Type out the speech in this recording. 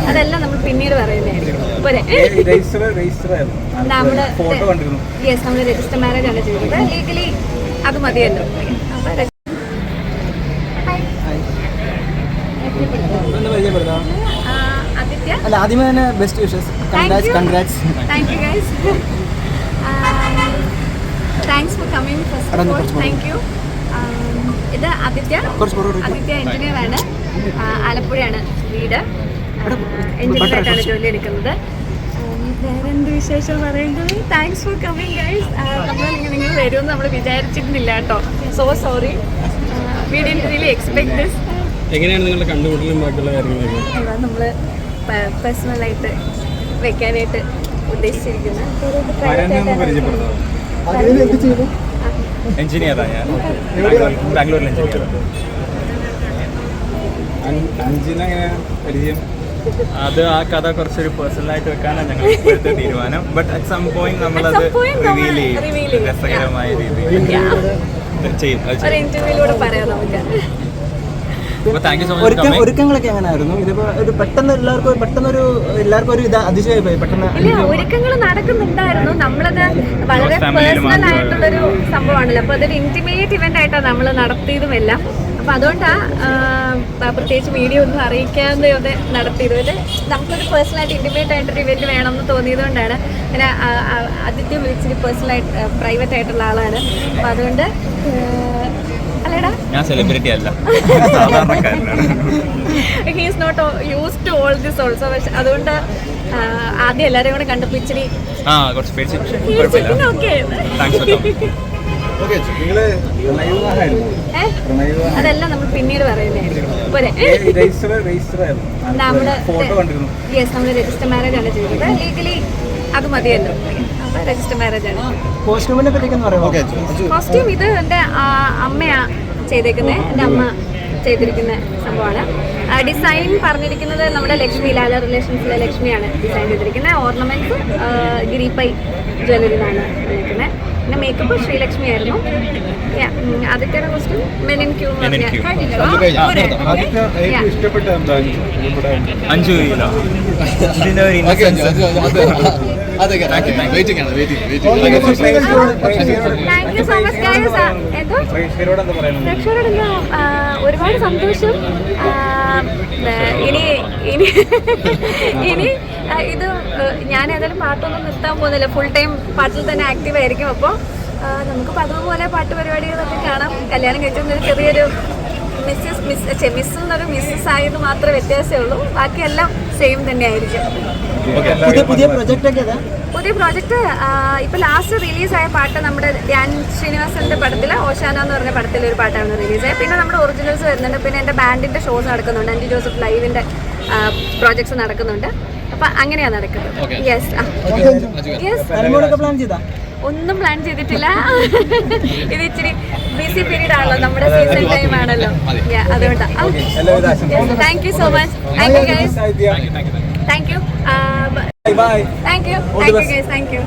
അതെല്ലാം നമ്മൾ പിന്നീട് പറയുന്നതായിരിക്കും. നമ്മൾ രജിസ്റ്റർ മാരേജ് ആണ് ചെയ്തത്. ലീഗലി അത് മതിയല്ലോ. ആദിത്യ, ആദ്യമേ തന്നെ best wishes. Congrats. Thank you guys. Thanks for coming. First of all thank you. ഇത് ആദിത്യ എഞ്ചിനീയർ ആണ്. ആലപ്പുഴയാണ് വീട്. എഞ്ചിനീയറായിട്ടാണ് ജോലി എടുക്കുന്നത്. വേറെന്ത് വിശേഷം പറയുന്നത്? Thanks for coming guys. നിങ്ങൾ വരുമെന്ന് നമ്മൾ വിചാരിച്ചിരുന്നില്ല കേട്ടോ. So sorry. We didn't really expect this. എങ്ങനെയാണ് നിങ്ങളുടെ കണ്ടുമുട്ടലും ബാക്കിയുള്ള കാര്യങ്ങളൊക്കെ? നമ്മൾ പേഴ്സണലായിട്ട് വെക്കാനായിട്ട് ഉദ്ദേശിച്ചിരിക്കുന്നത്. എഞ്ചിനീയറാണ് ഞാൻ. ബാംഗ്ലൂരിൽ എഞ്ചിനീയർ. അഞ്ചിനെ പരിചയം അത് ആ കഥ കുറച്ചൊരു പേഴ്സണലായിട്ട് വെക്കാനാണ് ഞങ്ങൾ ഇപ്പോഴത്തെ തീരുമാനം. ബട്ട് അറ്റ് സം പോയിന്റ് നമ്മളത് റിവീൽ ചെയ്യും രസകരമായ രീതിയിൽ ചെയ്യും. ഒരുക്കങ്ങളൊക്കെ എങ്ങനെയായിരുന്നു? ഇതിപ്പോ ഒരു പെട്ടെന്ന് എല്ലാവർക്കും ഒരു അതിശയമായി പോയി പെട്ടെന്ന്. ഒരുക്കങ്ങൾ നടക്കുന്നുണ്ടായിരുന്നു. നമ്മളത് വളരെ പേഴ്സണൽ ആയിട്ടുള്ളൊരു സംഭവമാണല്ലോ. അപ്പൊ അതൊരു ഇന്റിമേറ്റ് ഇവന്റ് ആയിട്ടാണ് നമ്മൾ നടത്തിയതുമെല്ലാം. അപ്പൊ അതുകൊണ്ടാ പ്രത്യേകിച്ച് മീഡിയ ഒന്നും അറിയിക്കാതെ നടത്തിയത്. ഇത് നമുക്കൊരു പേഴ്സണലായിട്ട് ഇന്റിമേറ്റ് ആയിട്ടൊരു ഇവന്റ് വേണമെന്ന് തോന്നിയത് കൊണ്ടാണ്. പിന്നെ ആദിത്യം വിളിച്ചിട്ട് പേഴ്സണലായിട്ട് പ്രൈവറ്റ് ആയിട്ടുള്ള ആളാണ്. അപ്പൊ അതുകൊണ്ട് ഞാൻ സെലിബ്രിറ്റി അല്ല, സാധാരണക്കാരനാണ്. He is not used to all this also. പക്ഷെ അതുകൊണ്ട് ആദ്യം എല്ലാവരെയും കൂടെ കണ്ടപ്പോൾ ഇച്ചിരി അതെല്ലാം നമ്മൾ പിന്നീട് പറയുന്നതായിരിക്കും. നമ്മൾ രജിസ്റ്റർ മാരേജ് ആണ് ചെയ്തത്. ലീഗലി അത് മതിയല്ലോ. രജിസ്റ്റർ മാരേജ് ആണ്. കോസ്റ്റ്യൂം ഇത് എൻ്റെ അമ്മയാ ചെയ്തേക്കുന്നത്. എൻ്റെ അമ്മ ചെയ്തിരിക്കുന്ന സംഭവമാണ്. ഡിസൈൻ പറഞ്ഞിരിക്കുന്നത് നമ്മുടെ ലക്ഷ്മി, ലാല റിലേഷൻസിലെ ലക്ഷ്മിയാണ് ഡിസൈൻ ചെയ്തിരിക്കുന്നത്. ഓർണമെന്റ്സ് ഗിരിപ്പൈ ജ്വല്ലറിയിലാണ് വന്നിരിക്കുന്നത്. പിന്നെ മേക്കപ്പ് ശ്രീലക്ഷ്മി ആയിരുന്നു. ആദ്യത്തെ കോസ്റ്റ്യൂം മെനിൻ ക്യൂ എന്ന് പറഞ്ഞാൽ ഒരുപാട് സന്തോഷം. ഇനി ഇത് ഞാൻ ഏതായാലും പാട്ടൊന്നും നിർത്താൻ പോകുന്നില്ല. ഫുൾ ടൈം പാട്ടിൽ തന്നെ ആക്റ്റീവ് ആയിരിക്കും. അപ്പോൾ നമുക്ക് പതിവുപോലെ പാട്ട് പരിപാടികളൊക്കെ കാണാം. കല്യാണം കഴിച്ചൊരു ചെറിയൊരു മിസ് എന്നൊരു മിസ്സസ് ആയത് മാത്രമേ വ്യത്യാസമേ ഉള്ളൂ. ബാക്കിയെല്ലാം സെയിം തന്നെ ആയിരിക്കും. പുതിയ പ്രോജക്റ്റ് ഇപ്പൊ ലാസ്റ്റ് റിലീസായ പാട്ട് നമ്മുടെ ധ്യാൻ ശ്രീനിവാസന്റെ പടത്തില് ഓശാന എന്ന് പറഞ്ഞ പടത്തിലെ ഒരു പാട്ടാണ് റിലീസായത്. പിന്നെ നമ്മുടെ ഒറിജിനൽസ് വരുന്നുണ്ട്. പിന്നെ എൻ്റെ ബാൻഡിന്റെ ഷോസ് നടക്കുന്നുണ്ട്. അൻജി ജോസഫ് ലൈവിന്റെ പ്രോജക്ട്സ് നടക്കുന്നുണ്ട്. അപ്പൊ അങ്ങനെയാ നടക്കുന്നത്. ഒന്നും പ്ലാൻ ചെയ്തിട്ടില്ല. ഇത് ഇച്ചിരി ബിസി പീരീഡ് ആണല്ലോ, നമ്മുടെ സീസൺ ടൈം ആണല്ലോ. അതുകൊണ്ടാണ്. Thank you so much. Thank you guys. Thank you. Thank you guys. Thank you.